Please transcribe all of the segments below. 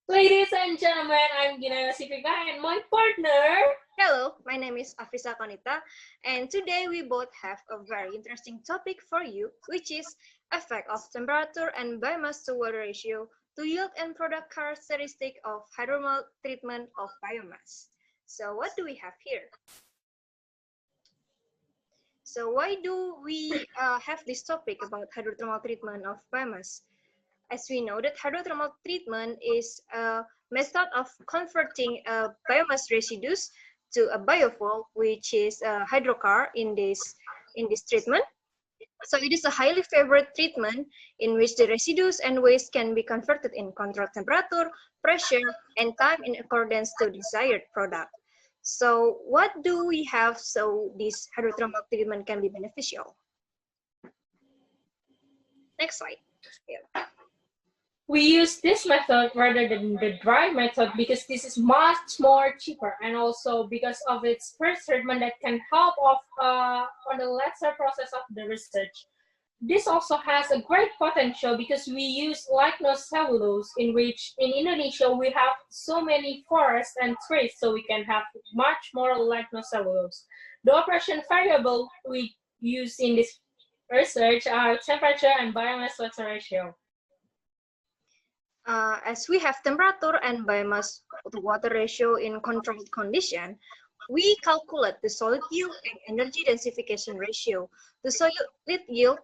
Ladies and gentlemen, I'm Ghinaa Vika and my partner. Hello, my name is Avissa Qonita, and today we both have a very interesting topic for you, which is effect of temperature and biomass to water ratio to yield and product characteristic of hydrothermal treatment of biomass. So what do we have here? So why do we have this topic about hydrothermal treatment of biomass? As we know that hydrothermal treatment is a method of converting biomass residues to a biofuel, which is a hydrocar in this treatment. So it is a highly favored treatment in which the residues and waste can be converted in controlled temperature, pressure, and time in accordance to desired product. So what do we have so this hydrothermal treatment can be beneficial? Next slide. Yeah. We use this method rather than the dry method because this is much more cheaper, and also because of its first treatment that can help on the later process of the research. This also has a great potential because we use lignocellulose, in which in Indonesia we have so many forests and trees, so we can have much more lignocellulose. The operation variable we use in this research are temperature and biomass-water ratio. As we have temperature and biomass to water ratio in controlled condition, we calculate the solid yield and energy densification ratio. The solid yield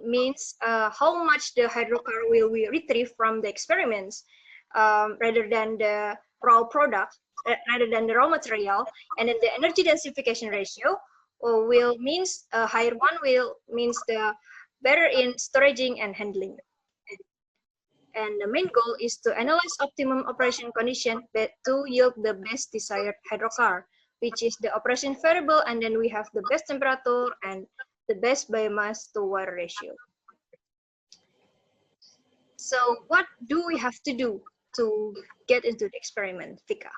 means how much the hydrocar will we retrieve from the experiments rather than the raw product, rather than the raw material, and then the energy densification ratio will means higher one will means the better in storaging and handling. And the main goal is to analyze optimum operation condition to yield the best desired hydrocar, which is the operation variable, and then we have the best temperature and the best biomass to water ratio. So what do we have to do to get into the experiment, Vika?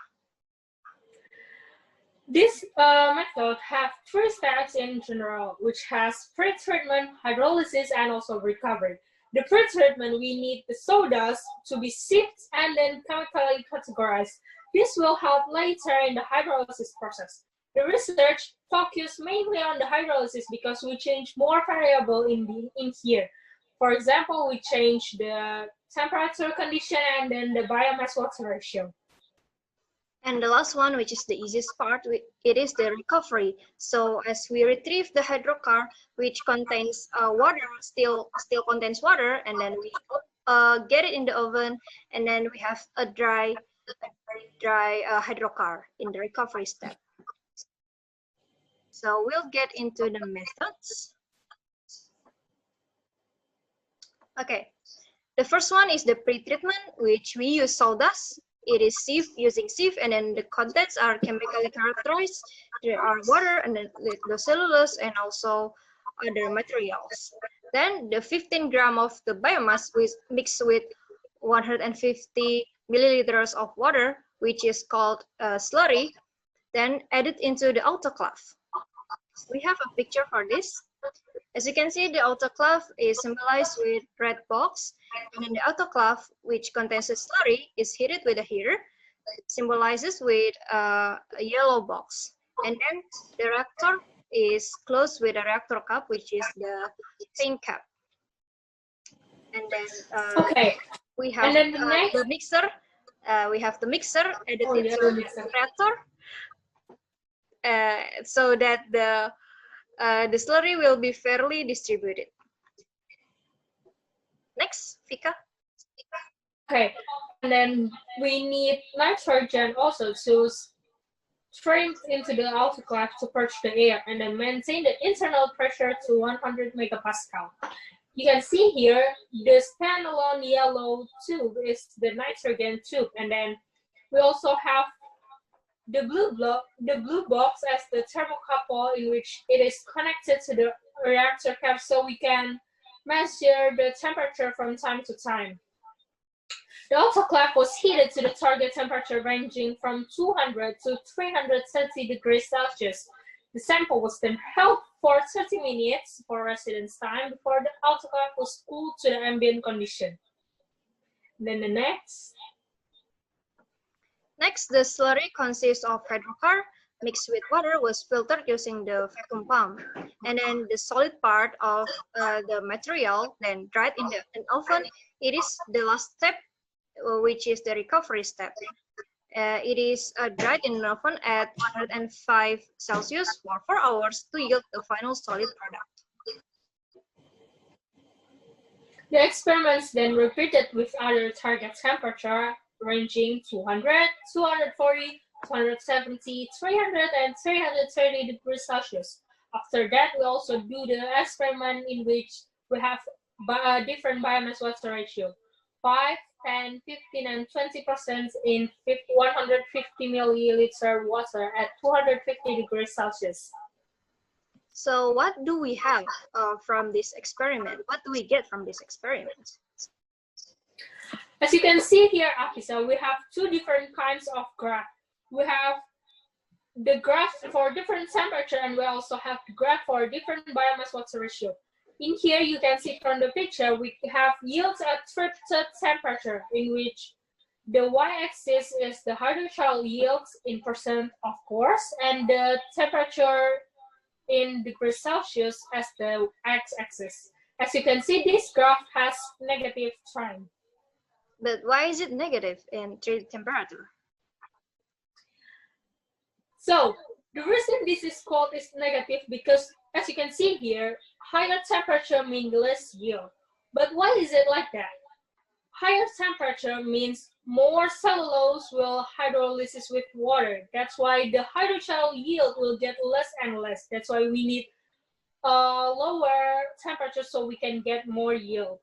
This method have three steps in general, which has pre-treatment, hydrolysis, and also recovery. The pre-treatment, we need the sawdust to be sieved and then chemically categorized. This will help later in the hydrolysis process. The research focused mainly on the hydrolysis because we change more variable in here. For example, we change the temperature condition and then the biomass-water ratio. And the last one, which is the easiest part, it is the recovery. So as we retrieve the hydrocar, which contains water, still contains water, and then we get it in the oven, and then we have a dry hydrocar in the recovery step. So we'll get into the methods. Okay, the first one is the pre-treatment, which we use sawdust. It is sieved using sieve, and then the contents are chemically characterized. There are water and then the cellulose and also other materials. Then the 15 gram of the biomass mixed with 150 milliliters of water, which is called slurry, then added into the autoclave. We have a picture for this. As you can see, the autoclave is symbolized with red box, and then the autoclave, which contains a slurry, is heated with a heater, symbolizes with a yellow box. And then the reactor is closed with a reactor cap, which is the pink cap. And then we have the mixer. We have the mixer added into the reactor, so that the slurry will be fairly distributed. Next, Vika. Okay, and then we need nitrogen also to strain into the autoclave to purge the air and then maintain the internal pressure to 100 megapascal. You can see here, the standalone yellow tube is the nitrogen tube, and then we also have the blue box as the thermocouple, in which it is connected to the reactor cap, so we can measure the temperature from time to time. The autoclave was heated to the target temperature ranging from 200 to 330 degrees Celsius. The sample was then held for 30 minutes for residence time before the autoclave was cooled to the ambient condition. Then the next. Next, the slurry consists of hydrocarbon mixed with water was filtered using the vacuum pump. And then the solid part of the material then dried in an oven. It is the last step, which is the recovery step. It is dried in an oven at 105 Celsius for 4 hours to yield the final solid product. The experiments then repeated with other target temperature ranging 200, 240, 270, 300, and 330 degrees Celsius. After that, we also do the experiment in which we have a different biomass-water ratio, 5, 10, 15, and 20% in 150 milliliter water at 250 degrees Celsius. So what do we have from this experiment? What do we get from this experiment? As you can see here, Avissa, we have two different kinds of graph. We have the graph for different temperature, and we also have the graph for different biomass-water ratio. In here, you can see from the picture, we have yields at treated temperature, in which the y-axis is the hydrothermal yields in percent, of course, and the temperature in degrees Celsius as the x-axis. As you can see, this graph has negative trend. But why is it negative in treated temperature? So the reason this is called is negative because, as you can see here, higher temperature means less yield. But why is it like that? Higher temperature means more cellulose will hydrolysis with water. That's why the hydrogel yield will get less and less. That's why we need a lower temperature so we can get more yield.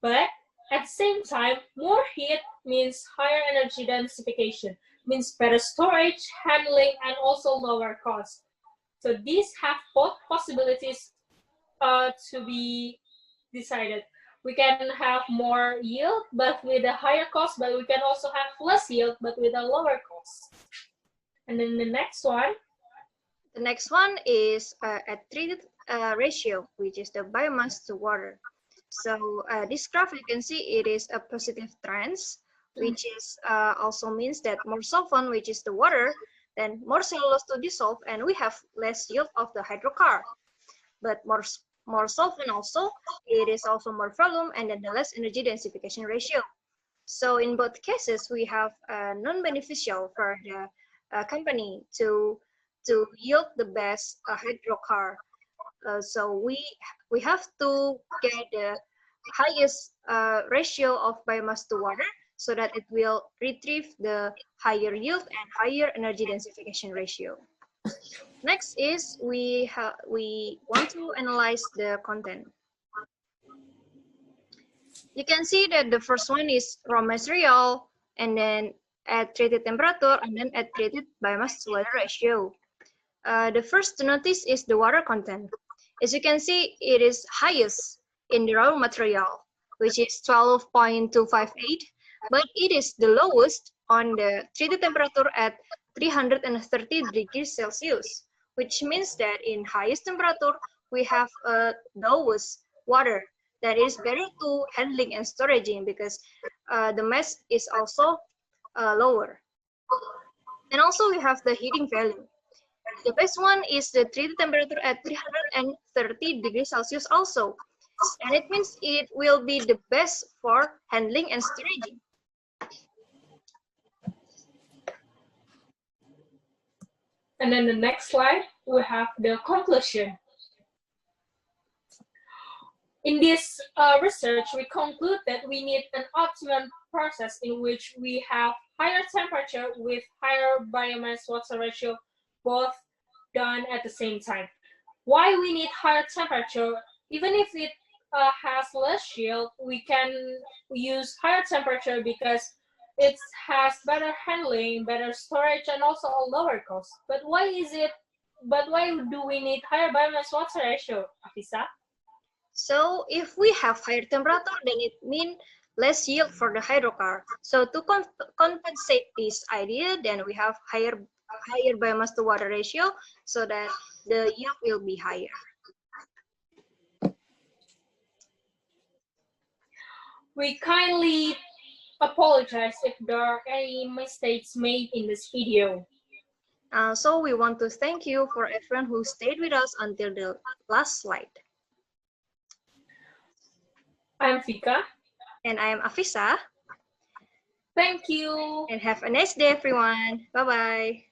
But at the same time, more heat means higher energy densification, means better storage, handling, and also lower cost. So these have both possibilities to be decided. We can have more yield, but with a higher cost, but we can also have less yield, but with a lower cost. And then the next one. The next one is a treated ratio, which is the biomass to water. So this graph, you can see it is a positive trend, which is also means that more solvent, which is the water, then more cellulose to dissolve, and we have less yield of the hydrocarbon. But more solvent also, it is also more volume, and then the less energy densification ratio. So in both cases, we have non-beneficial for the company to yield the best hydrocarbon. So we have to get the highest ratio of biomass to water so that it will retrieve the higher yield and higher energy densification ratio. Next is we want to analyze the content. You can see that the first one is raw material, and then at treated temperature, and then at treated biomass to water ratio. The first to notice is the water content. As you can see, it is highest in the raw material, which is 12.258, but it is the lowest on the treated temperature at 330 degrees Celsius, which means that in highest temperature, we have a lowest water that is better to handling and storaging because the mass is also lower. And also we have the heating value. The best one is the treated temperature at 330 degrees Celsius also. And it means it will be the best for handling and storaging. And then the next slide, we have the conclusion. In this research, we conclude that we need an optimum process in which we have higher temperature with higher biomass-water ratio, both done at the same time. Why we need higher temperature? Even if it has less yield, we can use higher temperature because it has better handling, better storage, and also a lower cost. But why do we need higher biomass-water ratio, Avissa? So if we have higher temperature, then it means less yield for the hydrocarbon. So to compensate this idea, then we have higher biomass to water ratio so that the yield will be higher. We kindly apologize if there are any mistakes made in this video. So we want to thank you for everyone who stayed with us until the last slide. I'm Vika. And I am Avissa. Thank you. And have a nice day, everyone. Bye-bye.